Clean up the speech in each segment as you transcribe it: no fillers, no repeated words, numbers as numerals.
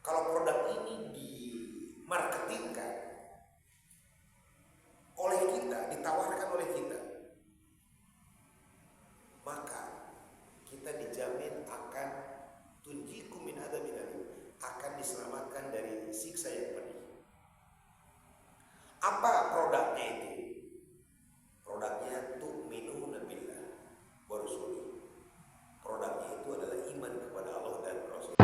kalau produk ini dimarketingkan oleh kita, ditawarkan oleh kita, maka kita dijamin akan tunjikum min adzabin alim, akan diselamatkan dari siksa yang pedih. Apa produknya itu? Produknya tu'minuna billah wa rasulih. Produknya itu adalah iman kepada Allah dan Rasul.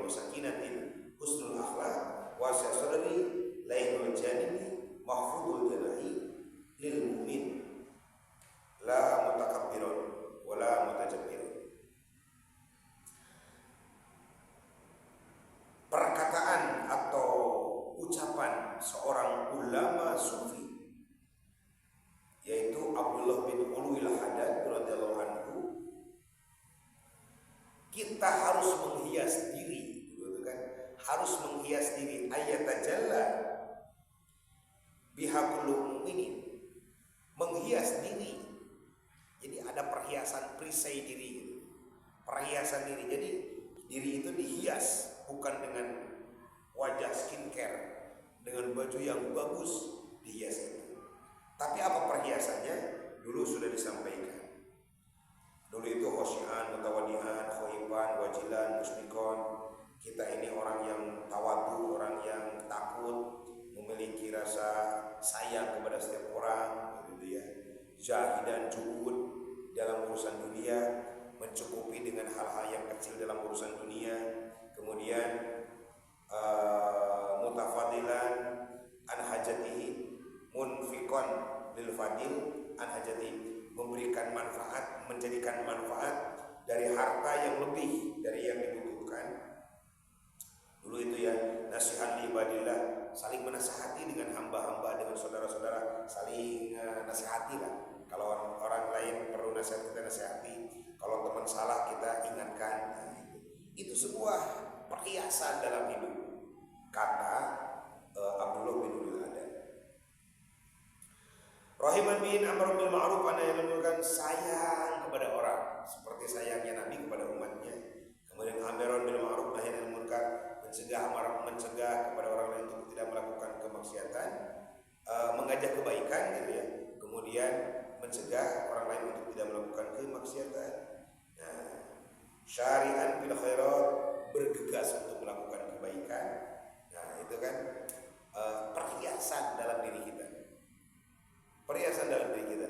qalbi sakinatin husnul akhlaq wasi' sadri lainul janibi mahfudul janahi lil mu'min la mutakabbirun wala mutajabbirun. Perkataan atau ucapan seorang ulama sufi yaitu Abdullah bin Uluil Haddad radhiyallahu anhu, kita harus menghias diri, gitu kan? Harus menghias diri ayat tajalla biha kullu mu'minin, menghias diri. Jadi ada perhiasan perisai diri gitu. Perhiasan diri. Jadi diri itu dihias bukan dengan wajah skincare, dengan baju yang bagus dihias itu. Tapi apa perhiasannya? Dulu sudah disampaikan. Dulu itu khosyian, mutawadian, khoifan, wajilan, musbikon. Kita ini orang yang tawadu, orang yang takut, memiliki rasa sayang kepada setiap orang, gitu ya. Zahidan juhud dalam urusan dunia, mencukupi dengan hal-hal yang kecil dalam urusan dunia. Kemudian mutafadilan an hajatihi, munfikon lil fadil an hajatihi, memberikan manfaat, menjadikan manfaat dari harta yang lebih dari yang dibutuhkan. Dulu itu ya, nasihat li ibadillah, saling menasihati dengan hamba-hamba, dengan saudara-saudara, saling nasihati lah. Kalau orang lain perlu nasihat, kita nasihati. Kalau teman salah, kita ingatkan. Itu sebuah perhiasan dalam hidup, kata Abdullah bin Uluil Haddad. Rahiman bin Amr bil Ma'ruf, anda yang menunjukkan sayang kepada orang seperti sayangnya Nabi kepada umatnya. Kemudian Amron bil Ma'ruf nahi anil munkar, mencegah kepada orang lain untuk tidak melakukan kemaksiatan, mengajak kebaikan gitu ya. Kemudian mencegah orang lain untuk tidak melakukan kemaksiatan. Nah, syari'an bil khairat, bergegas untuk melakukan kebaikan. Nah, itu kan perhiasan dalam diri kita. Perhiasan dalam diri kita.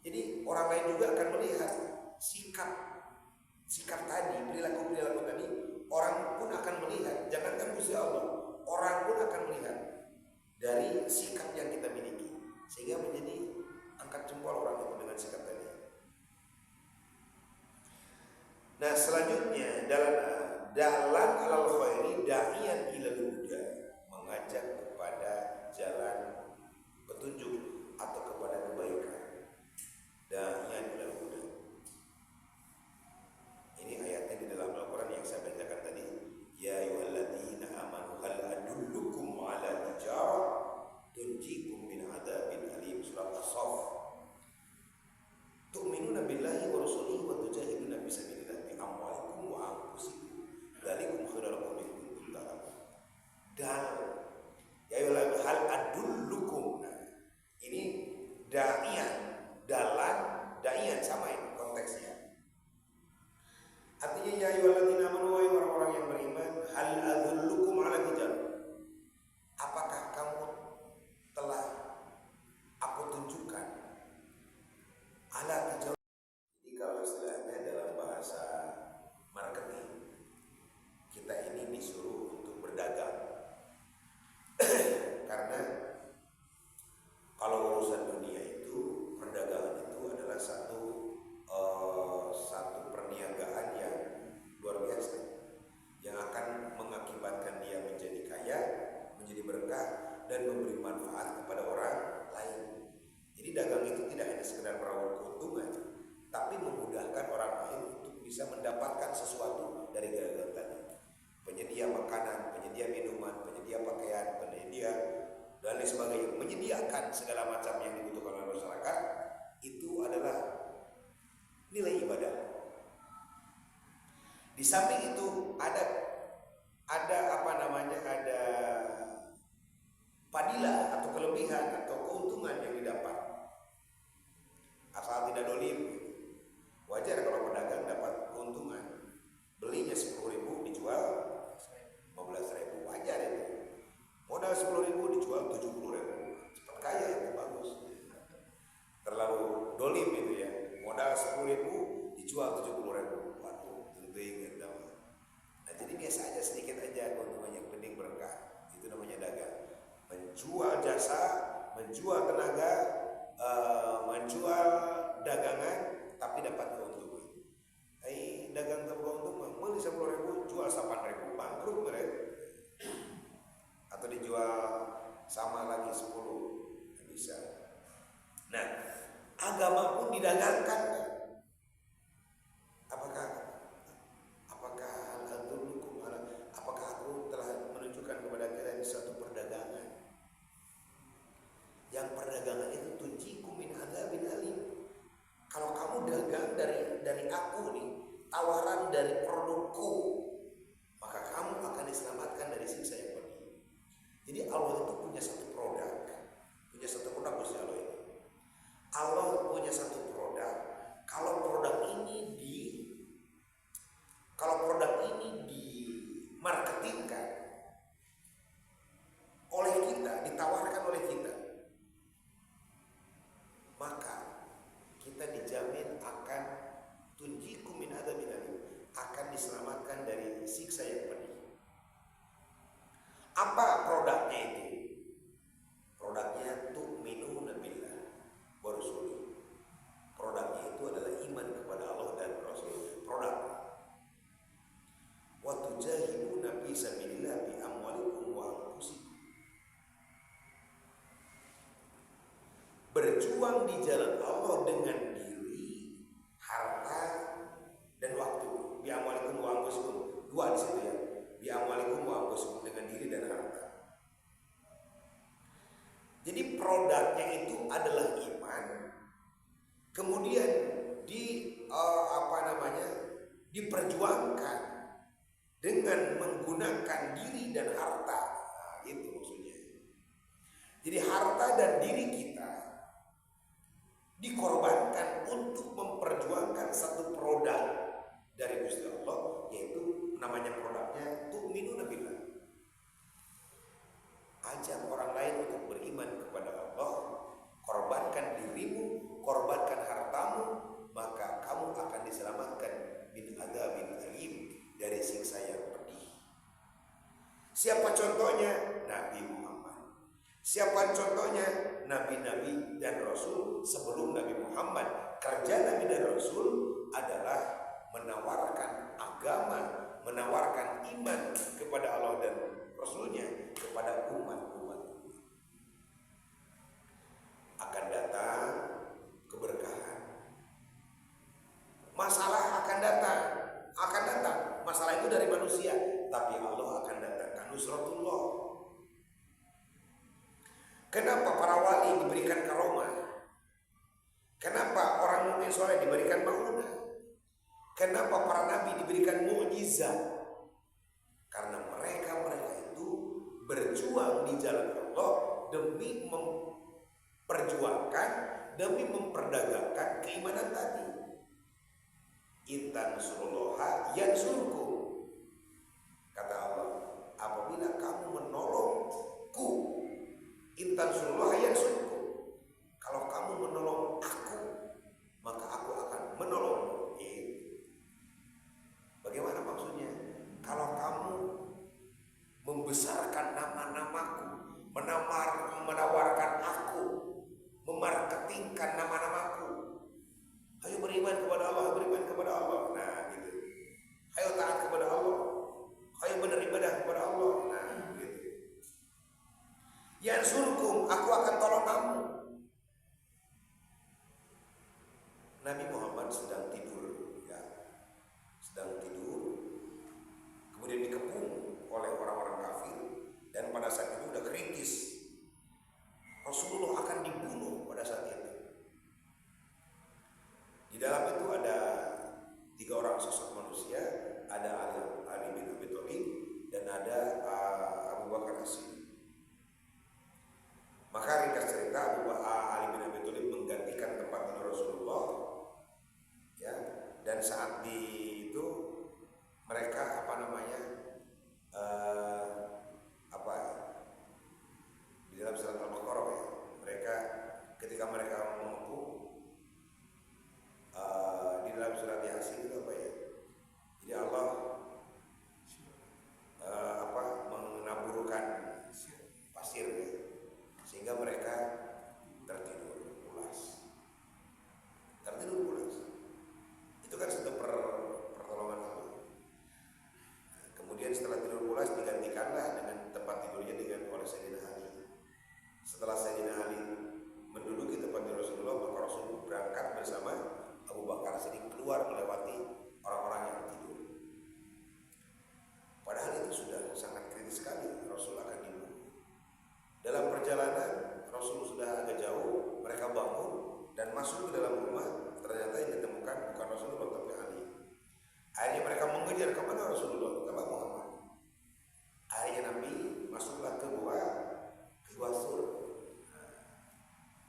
Jadi orang lain juga akan melihat sikap tadi, perilaku tadi. Orang pun akan melihat, jangankan Gusti Allah, orang pun akan melihat dari sikap yang kita miliki, sehingga menjadi angkat jempol orang itu dengan sikap tadi. Nah, selanjutnya dalan alal khairi da'iyan ilal huda, mengajak kepada jalan petunjuk atau kepada kebaikan. Da'iyan ilal huda. Ini ayatnya di dalam Al-Quran yang saya bacakan tadi. Ya ayyuhalladzina amanu hal adullukum ala tijarah tunjikum min adzabin alim. Surat As-Saff. Tu'minuna billahi wa rasulihi wa tujahiduna fi sabilillah bi amwalikum wa anfusikum. Dzalikum khairul lakum in kuntum ta'lamun. Dan ya ayyuhalladzina hal adullukum. Nah, ini da'iyan, dalan, da'iyan sama ini konteksnya. Artinya ya ayyuhalladzina amanu, wahai orang-orang yang beriman, hal adullukum ala tijarah. Apakah kamu telah aku tunjukkan ala tijarah? Jadi kalau istilahnya dalam bahasa marketing, kita ini disuruh untuk berdagang. Karena kalau urusan dunia itu, perdagangan itu adalah satu perniagaan yang luar biasa, yang akan mengakibatkan dia menjadi kaya, menjadi berkah, dan memberi manfaat kepada orang lain. Jadi dagang itu tidak hanya sekedar meraup keuntungan, tapi memudahkan orang lain untuk bisa mendapatkan sesuatu dari dagangan tadi. Penyedia makanan, penyedia minuman, penyedia pakaian, penyedia dan lain sebagainya, menyediakan segala macam yang dibutuhkan oleh masyarakat, itu adalah nilai ibadah. Di samping itu ada ada fadilah atau kelebihan atau keuntungan yang didapat. Asal tidak dolim, wajar kalau pedagang dapat keuntungan. Belinya 10.000 dijual 15.000, wajar itu. Modal 10.000 dijual 70.000, cepat kaya itu, bagus. Terlalu dolim itu ya. Modal 10.000 dijual 70.000, waduh, tentu ingat. Nah, jadi biasa aja, sedikit aja keuntungannya, penting berkah. Itu namanya dagang. Menjual jasa, menjual tenaga, menjual dagangan, tapi dapat keuntungan. Dagang tanpa keuntungan, beli 10.000, jual 8.000, bangkrut mereka. Atau dijual sama lagi 10, nggak bisa. Nah, agama pun didagangkan. Apakah aku telah menunjukkan kepada kalian suatu perdagangan? Yang perdagangan itu tunjikum min adzabin alim. Kalau kamu dagang dari aku nih, tawaran dari produkku, maka kamu akan diselamatkan dari siksa yang pedih. Jadi Allah itu punya satu produk, Gusti Allah itu. Allah punya satu produk. Kalau produk ini dimarketingkan oleh kita, ditawarkan oleh kita, maka kita dijamin akan tunjikum min adzabin alim, akan diselamatkan dari siksa yang pedih. Apa produknya itu? Produknya tu'minuna billah wa rasulih. Produknya itu adalah iman kepada Allah dan Rasul. Produk. Wa tujahiduna fi sabilillah bi amwalikum wa anfusikum. Berjuang di jalan Allah dengan diri, harta, dan waktu. Bi amwalikum wa anfusikum. Dua di situ ya. Bi amwalikum wa anfusikum, dengan diri dan harta. Jadi produknya itu adalah iman. Kemudian diperjuangkan dengan menggunakan diri dan harta. Nah, itu maksudnya. Jadi harta dan diri kita dikorbankan untuk memperjuangkan satu produk dari Gusti Allah, yaitu namanya produknya tu'minuna billah. Ajak orang lain untuk beriman kepada Allah, korbankan dirimu, korbankan hartamu, maka kamu akan diselamatkan min adzabin alim, dari siksa yang pedih. Siapa contohnya? Nabi Muhammad. Siapa contohnya? Nabi-nabi dan Rasul sebelum Nabi Muhammad. Kerja Nabi dan Rasul adalah menawarkan agama, menawarkan iman kepada Allah dan Rasulnya kepada umat-umat. Akan datang keberkahan, masalah akan datang. Masalah itu dari manusia, tapi Allah akan datangkan nusratullah. Kenapa para wali diberikan karomah? Kenapa orang mukmin soleh diberikan maunah? Kenapa para nabi diberikan mukjizat? Karena mereka itu berjuang di jalan Allah demi memperjuangkan, demi memperdagangkan keimanan tadi. Intan surullaha yansurkum, kata Allah, apabila kamu menolongku, intan surullaha yansurkum, kalau kamu menolong aku, maka aku akan menolongmu. Bagaimana maksudnya? Kalau kamu membesarkan nama-namaku, menawarkan aku, memarketingkan nama-namaku, ayo beriman kepada Allah, beriman kepada Allah. Nah, gitu. Ayo taat kepada Allah, ayo beribadah kepada Allah. Nah, gitu. Yansurkum, aku akan tolong kamu. Nabi Muhammad sedang tidur, ya. Sedang tidur, kemudian dikepung oleh orang-orang kafir, dan pada saat itu udah kritis. Rasulullah akan dibunuh pada saat itu. Di dalam itu ada 3 orang sosok manusia, ada Ali bin Abi Thalib dan ada Abu Bakar As-Siddiq. Maka ringkas cerita, Ali bin Abi Thalib menggantikan tempat tidur Rasulullah, ya. Dan saat itu mereka di dalam surat Al-Baqarah, ya, mereka ketika mereka mengepung di dalam surat Yasin itu apa ya? Jadi Allah keluar melewati orang-orang yang tidur. Padahal itu sudah sangat kritis sekali, Rasul akan dibunuh. Dalam perjalanan Rasul sudah agak jauh, mereka bangun dan masuk ke dalam rumah. Ternyata yang ditemukan bukan Rasulullah tapi Ali. Akhirnya mereka mengejar kemana Rasulullah, ke Muhammad. Akhirnya Nabi masuklah ke Gua Sur.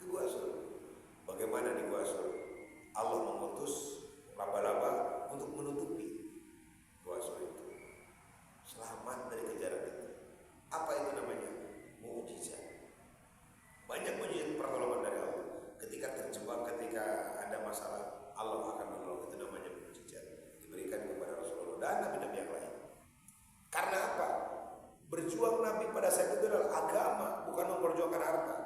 Ke Gua Sur. Bagaimana di Gua Sur? Allah mengutus laba-laba untuk menutupi Gua Sur itu. Selamat dari kejaran itu. Apa itu namanya? Mukjizat. Banyak mukjizat pertolongan dari Allah. Ketika terjebak, ketika ada masalah, Allah akan menolong. Itu namanya mukjizat. Diberikan kepada Rasulullah dan nabi-nabi yang lain. Karena apa? Berjuang Nabi pada saat itu adalah agama, bukan memperjuangkan harta,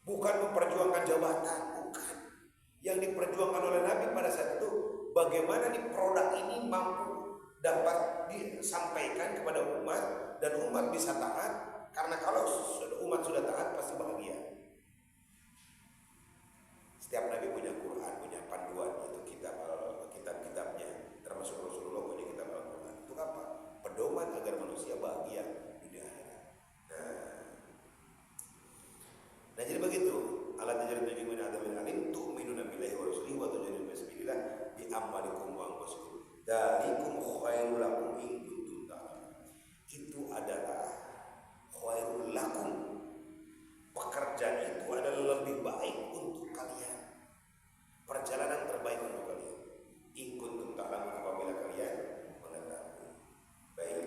bukan memperjuangkan jabatan, bukan. Yang diperjuangkan oleh Nabi pada saat itu, bagaimana nih produk ini mampu dapat disampaikan kepada umat dan umat bisa taat. Karena kalau umat sudah taat pasti bahagia. Setiap Nabi punya Quran, punya panduan, itu kitab-kitabnya, termasuk Rasulullah punya kitab Al-Quran. Itu apa? Pedoman agar manusia bahagia dunia akhirat. Nah jadi begitu. Alat tajarun min adamin alim tu'minuna billahi wa rasulihi wa tujahiduna fi sabilillah bi amwalikum wa anfusikum. Dzalikum khairul lakum in kuntum ta'lamun. Itu adalah khairul lakum. Pekerjaan itu adalah lebih baik untuk kalian. Perjalanan terbaik untuk kalian. In kuntum ta'lamun, apabila kalian mengetahui. Baik.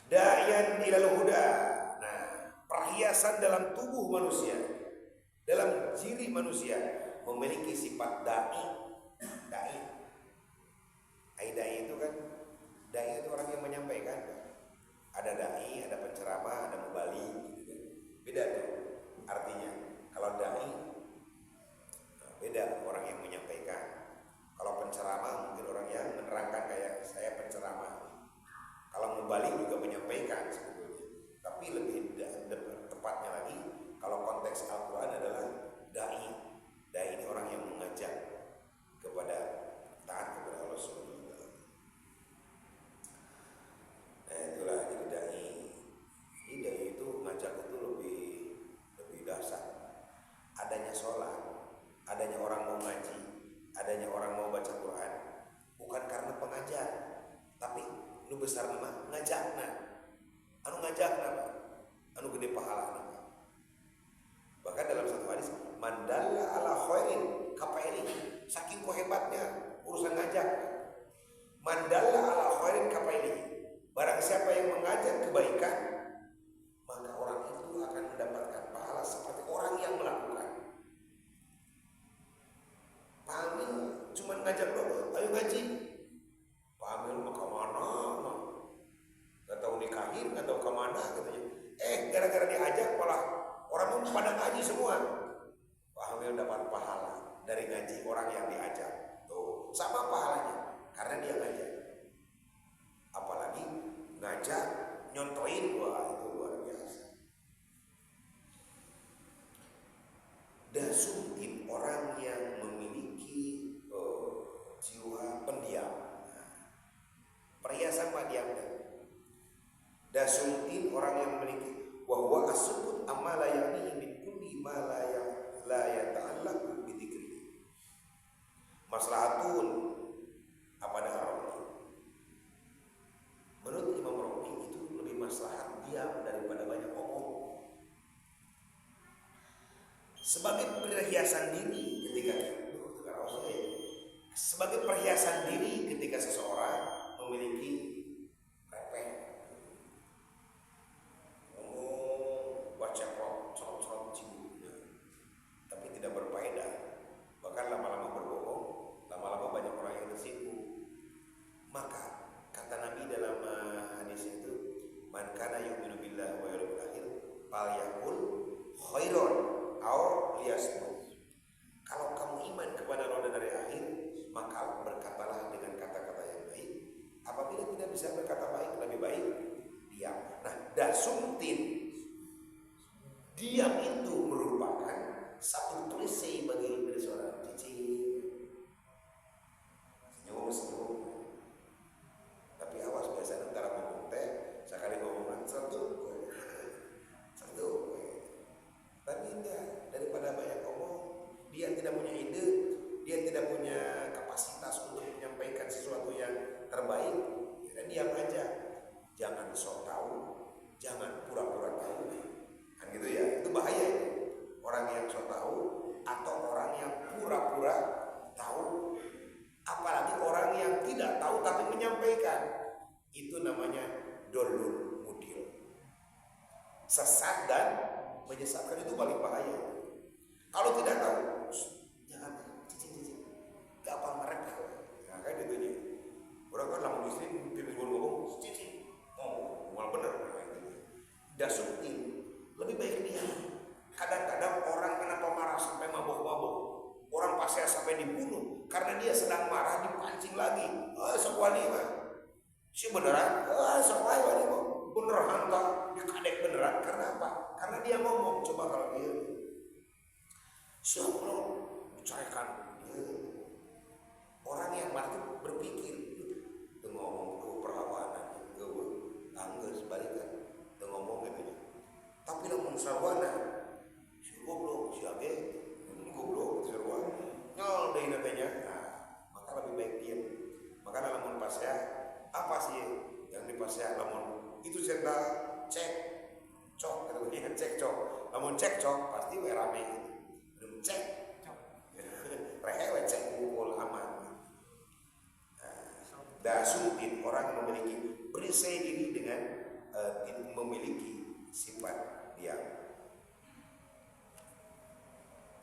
Da'iyan ilal huda. Nah, perhiasan dalam tubuh manusia, dalam diri manusia memiliki sifat da'i. Da'i. Da'i itu kan, da'i itu orang yang menyampaikan. Ada da'i, ada penceramah, ada mubali, gitu kan. Beda tuh artinya. Kalau da'i beda, orang yang menyampaikan. Kalau penceramah mungkin orang yang menerangkan, kayak saya penceramah. Kalau mubalik juga menyampaikan sebetulnya, tapi lebih tepatnya lagi kalau konteks Al-Quran adalah da'i. Da'i ini orang yang mengajak kepada taat kepada Allah Subhanahu wa Ta'ala. Nah itulah jadi da'i. Ini da'i itu ngajak itu lebih dasar. Adanya sholat, adanya orang mau ngaji, adanya orang mau baca Quran, bukan karena pengajar, tapi nu besar nama ngajakna, anu ngajakna, anu gede pahala. Bahkan dalam satu hadis, mandalla ala khairin kafaili, saking hebatnya urusan ngajak. Mandalla ala khairin kafaili, barang siapa yang mengajak kebaikan, maka orang itu akan mendapatkan pahala seperti orang yang melakukan. Pak Amil cuma ngajak doang, ayo ngaji. Pak Amil mau kemana? Gak tahu nikahin, gak tahu kemana katanya. Gara-gara diajak malah orang itu pada ngaji semua. Pak Amil dapat pahala dari ngaji orang yang diajak. Tuh, sama pahalanya karena dia ngajak. Apalagi ngajak nyontoin, wah itu luar biasa. Dasumtin orang yang memiliki jiwa pendiam. Perhiasan pak diam. Dasumtin orang yang memiliki wahwa asbut amala yakni min kulli ma la yata'allaqu bi dzikri. Maslahatun apa dah Rawi? Menurut Imam Rawi itu lebih maslahat diam daripada banyak omong. Sebagai perhiasan diri ketika seseorang memiliki repeh, ngomong baca cerot tapi tidak berfaedah, bahkan lama-lama berbohong, lama-lama banyak orang yang tersinggung. Maka kata Nabi dalam hadis itu, man kana yu'minu billahi wa yawmil akhir falyaqul khairan aw liyasmut. Kalau kamu iman kepada Allah dan hari akhir, maka berkatalah dengan kata-kata yang baik. Apabila tidak bisa berkata baik, lebih baik diam. Nah, dasumtin, diam itu merupakan satu klise bagi seorang cici. penyelesaian, itu namanya dolul mudil. Sesat dan menyesatkan itu paling bahaya. Kalau tidak tahu, jangan cicing, gampang mereka. Nah, kan itu aja. Orang kan lamun istri tiba-tiba ngomong cicing, malah bener. Dasukti lebih baik dia. Kadang-kadang orang kenapa marah sampai mabuk-mabuk, orang pasti sampai dibunuh karena dia sedang marah dipancing lagi. Sok wani mah, si beneran, sok wani mah bener hantar dikadek beneran. Karena apa? Karena dia ngomong. Coba kalau dia siapa lo bicarakan orang yang mati berpikir tuh ngomong ke perlawanan ke angger sebaliknya tuh ngomong gitu. Tapi lamun sarwana si goblok si age goblok sarwana nyol deui natanya. Nah, maka lebih baik diam. Maka lamun pasya apa sih yang dipasya lamun itu cerita cek cok katanya cek cok. Lamun cek cok pasti we rame gitu. Belum cek rehe we cek ngumpul aman. Dasudin orang yang memiliki perisai diri dengan memiliki sifat diam.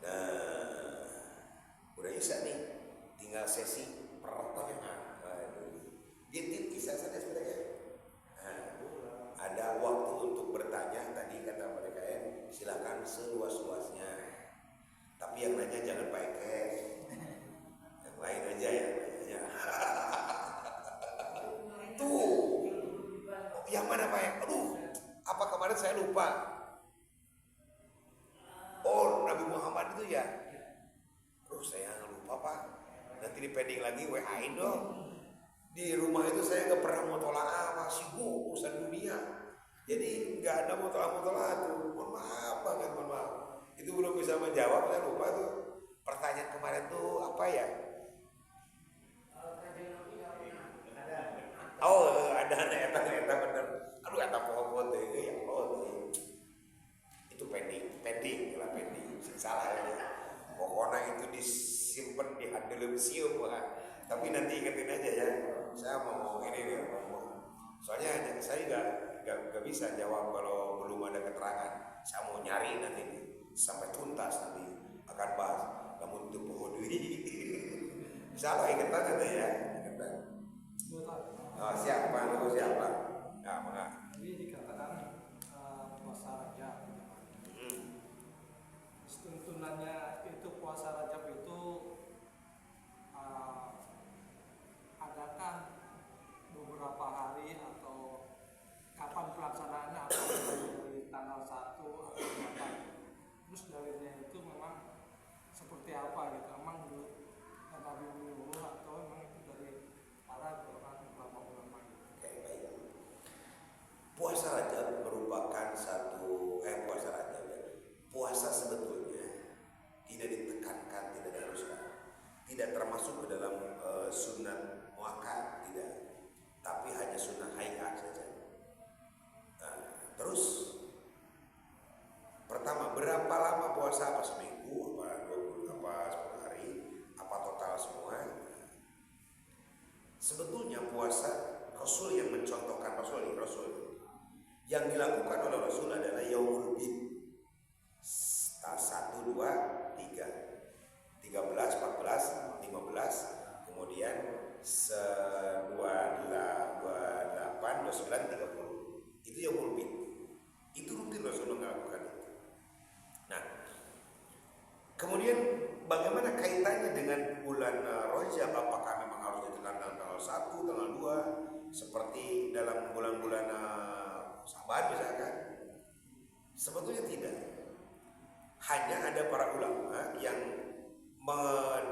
Nah, udah bisa nih, tinggal sesi pertanyaan. Gitu kisah saja sebenarnya. Nah, ada waktu untuk bertanya. Tadi kata mereka silakan seluas-luasnya. Tapi yang nanya jangan pakai cash, yang lain aja ya. Tuh, yang mana Pak? Aduh, apa kemarin saya lupa. Oh, Nabi Muhammad itu ya. Aduh, saya lupa Pak. Nanti di pending lagi WA-in dong. Di rumah itu saya nggak pernah mutola'ah, masih urusan dunia. Jadi nggak ada mutola'ah tuh. Mohon maaf banget, mohon maaf. Itu belum bisa menjawab, saya lupa tuh. Pertanyaan kemarin tuh apa ya? Oh, ada eta bener. Aduh, eta pohon teh ya Allah. Itu pending lah pending. Salah ya. Pokoknya itu disimpan di dalam museum lah. Tapi nanti ingetin aja ya. Saya mau ini nih ngomong. Soalnya saya enggak bisa jawab kalau belum ada keterangan. Saya mau nyari nanti sampai tuntas nanti akan bahas. Namun itu pohon duit. Insyaallah ingetan aja ya. Ingetan. Oh, siapa? Ya, maka. Jadi dikatakan puasa Rajab. Tuntunannya itu puasa Rajab itu adakah beberapa hari atau kapan pelaksanaannya? Atau dari tanggal 1 atau kapan? Terus dalilnya itu memang seperti apa gitu? Emang dulu Nabi menyuruh atau memang itu dari para ulama gitu? Oke, baik. Puasa Rajab merupakan puasa Rajab ya. Puasa sebetulnya tidak ditekankan, tidak diharuskan, tidak termasuk ke dalam sunnah muakkad, tidak, tapi hanya sunnah hayat saja. Nah, terus pertama, berapa lama puasa? Apa seminggu? Apa 20? Apa 10 hari? Apa total semua? Sebetulnya puasa Rasul yang mencontohkan Rasul yang dilakukan oleh Rasul adalah Yaumul Bid 1, 2, 3 13, 14, 15 kemudian 28, 29, 30 itu Yaumul Bid. Itu rutin Rasul melakukan itu. Nah, kemudian bagaimana kaitannya dengan bulan Rajab? Apakah memang harus ditetapkan tanggal 1, tanggal 2 seperti dalam bulan-bulan Saban misalkan? Sebetulnya tidak. Hanya ada para ulama yang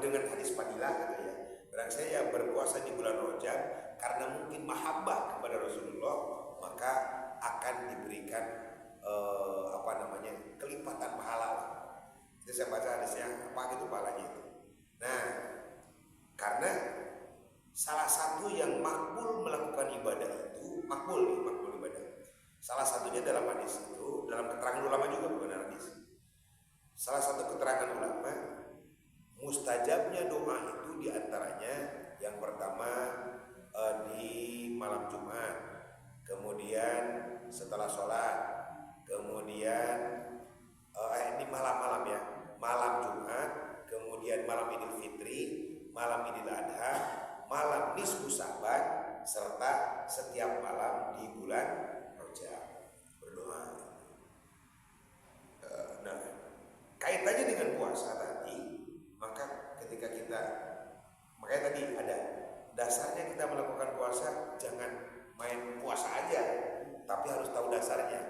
dengan hadis fadilah kata ya, barang saya berpuasa di bulan Rajab karena mungkin mahabbah kepada Rasulullah, maka akan diberikan kelipatan pahala. Itu saya baca hadisnya, apa itu pahalanya itu. Nah, karena salah satu yang makbul melakukan ibadah itu makbul ibadah. Salah satunya dalam hadis itu, dalam keterangan ulama juga bukan hadis. Salah satu keterangan ulama, mustajabnya doa itu diantaranya yang pertama malam Idul Adha, malam nisfu Sa'ban, serta setiap malam di bulan Rajab berdoa. Nah, kaitannya dengan puasa tadi, maka ketika kita, makanya tadi ada dasarnya kita melakukan puasa, jangan main puasa aja, tapi harus tahu dasarnya.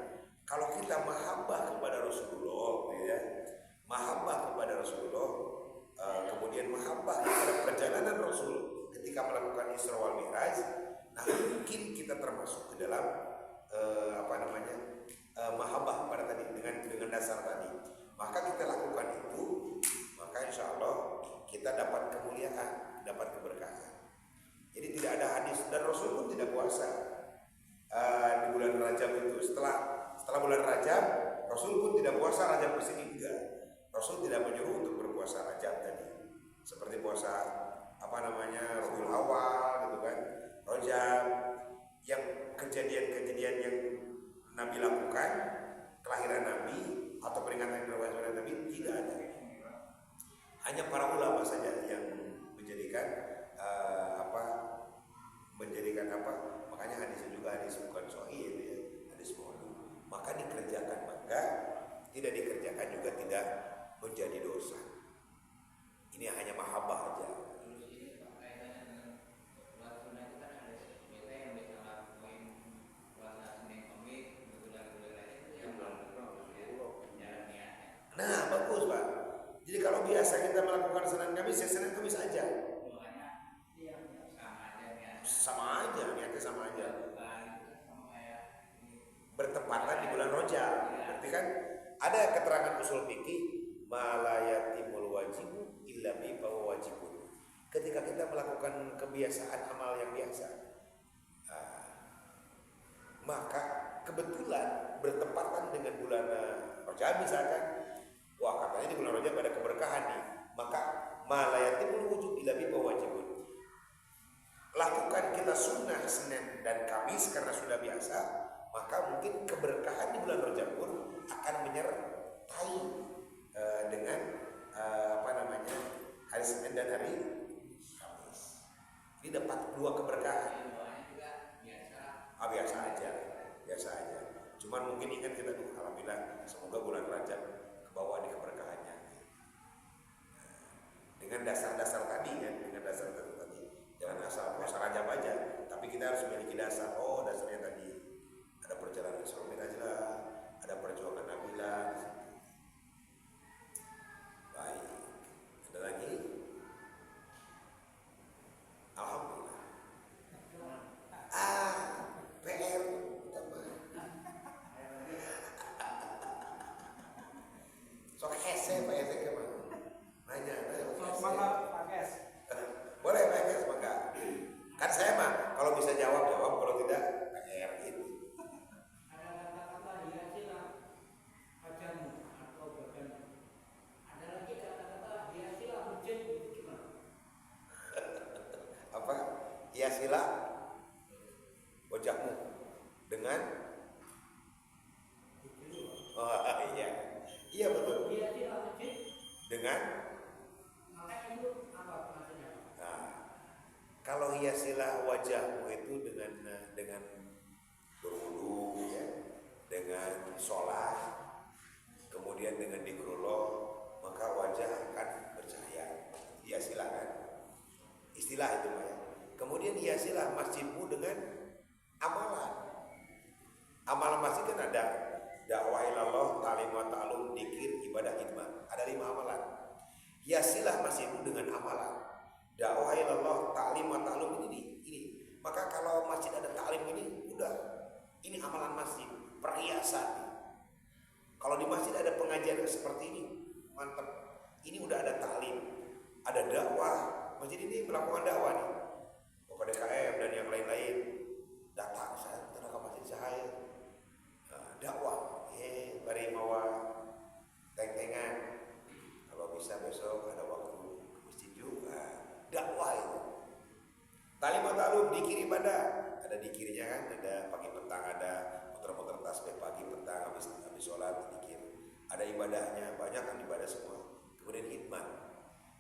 Kalau kita mahabbah kepada Rasulullah, ya, mahabbah kepada Rasulullah, kemudian mahabbah kepada perjalanan Rasul ketika melakukan Isra wal Mi'raj, nah mungkin kita termasuk ke dalam mahabbah pada tadi dengan dasar tadi. Maka kita lakukan itu, maka insya Allah kita dapat kemuliaan, dapat keberkahan. Jadi tidak ada hadis, dan Rasul pun tidak puasa di bulan Rajab itu. Setelah bulan Rajab, Rasul pun tidak puasa Rajab bersini juga. Rasul tidak menyuruh untuk berpuasa Rajab tadi, seperti puasa Rabiul Awal gitu kan, Rajab, yang kejadian-kejadian yang Nabi lakukan, kelahiran Nabi atau peringatan kelahiran Nabi tidak ada. Hanya para ulama saja yang menjadikan makanya hadisnya juga hadis bukan sahih itu ya, hadis maudhu. Maka dikerjakan, maka tidak dikerjakan juga tidak menjadi dosa. Ini hanya mahabbah aja. Nah, bagus Pak. Jadi kalau biasa kita melakukan Senin Kamis, ya Senin Kamis aja. Sama aja, niatnya sama aja. Bertepatan di bulan Rajab. Berarti kan ada keterangan usul fikih, malayatimul wajibu illa bi wajibun. Ketika kita melakukan kebiasaan amal yang biasa, maka kebetulan bertepatan dengan bulan Rajab misalkan, wah katanya di bulan Rajab ada keberkahan nih, maka malayatimul wujub illa bi wajibun. Lakukan kita sunnah Senin dan Kamis karena sudah biasa, maka mungkin keberkahan di bulan Rajab pun akan menyertai dengan hari Senin dan hari Kamis. Ini dapat dua keberkahan. Biasa aja. Cuman mungkin ingat kita tuh, alhamdulillah, semoga bulan Rajab kebawa di keberkahannya. Dengan dasar-dasar tadi kan, jangan asal puasa Rajab aja, tapi kita harus memiliki dasar. Oh, dasarnya tadi ada perjalanan Isra Mi'raj lah, ada perjuangan Nabi lah. Baik, ada lagi? Alhamdulillah. PR sok hese Pak Eze kemana? Nanya. Mana Pak Kes? Boleh Pak Eze, maka kan saya mah kalau bisa jawab, kalau tidak PR gitu. Ada kata-kata hiasilah wajahmu atau badanmu. Ada lagi kata-kata hiasilah wujud, itu gimana? Apa? Hiasilah wajahmu dengan iya betul. Hiasilah wujud Dengan itu apa maksudnya? Kalau hiasilah wajahmu itu dengan berwudu ya, dengan sholat, kemudian dengan zikrullah, maka wajah akan bercahaya. Hiasilah kan, istilah itu ya. Kemudian hiasilah masjidmu dengan amalan. Amalan masjid kan ada dakwah ilallah, ta'lim wa ta'lum, dzikir, ibadah, khidmat. Ada 5 amalan. Hiasilah masjidmu dengan amalan. Dakwah ilallah, ta'lim wa ta'lum ini. Maka kalau masjid ada ta'lim ini, udah. Ini amalan masjid, perhiasan. Kalau di masjid ada pengajian seperti ini, mantap. Ini udah ada ta'lim, ada dakwah. Masjid ini melakukan dakwah nih. Bapak DKM dan yang lain-lain datang saya ke masjid saya. Dakwah, bari mawa teng-tengan. Kalau bisa besok ada waktu ke masjid juga. Dakwah itu. Ta'lim ta'lum, dikir ibadah. Ada dikirnya kan, ada pagi petang, ada muter-muter tasbih pagi petang, habis sholat dikir. Ada ibadahnya, banyak kan ibadah semua. Kemudian khidmat.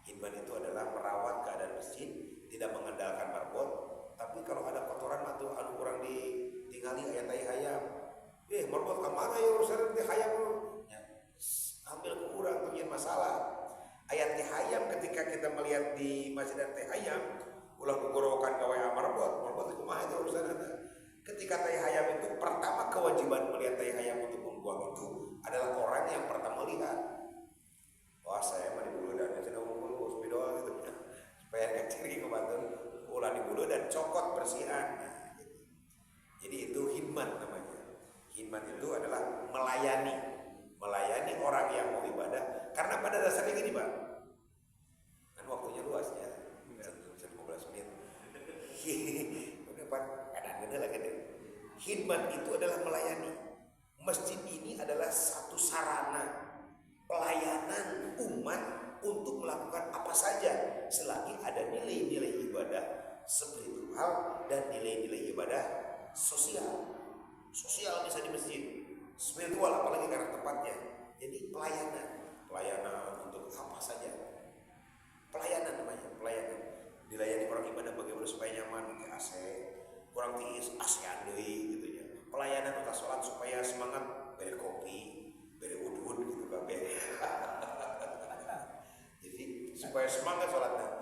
Khidmat itu adalah merawat keadaan kalau ada kotoran atau anu kurang ditinggali ayat tai hayam. Marbot ke mana ya urusan teh hayam lu? Ya, ambil ke urang tuh yang masalah. Ayat teh hayam ketika kita melihat di masjid teh hayam, ulah gugorokan gawe marbot itu kumaha itu urusan ada. Ketika tai hayam itu pertama kewajiban melihat tai hayam untuk membuang itu adalah orang yang pertama lihat. Wah saya mah di bulu dan saya mau bulu spidol gitu. Supaya keciri ke batur ulah di bulu dan cokot bersihan. Jadi itu khidmat namanya. Khidmat itu adalah melayani orang yang mau ibadah. Karena pada dasarnya gini Pak, kan waktunya luas ya, 15 menit. Udah Pak, kadang-kadang lagi deh. Khidmat itu adalah melayani. Masjid ini adalah satu sarana pelayanan umat untuk melakukan apa saja selagi ada nilai-nilai ibadah spiritual dan nilai-nilai ibadah sosial bisa di masjid, spiritual apalagi karena tempatnya. Jadi pelayanan untuk apa saja, pelayanan namanya, pelayanan. Dilayani orang ibadah bagaimana supaya nyaman, pakai AC, kurang tiis, ASEAN deui gitu ya. Pelayanan untuk sholat supaya semangat, beri kopi, beri udhud gitu kan. Jadi supaya semangat sholatnya.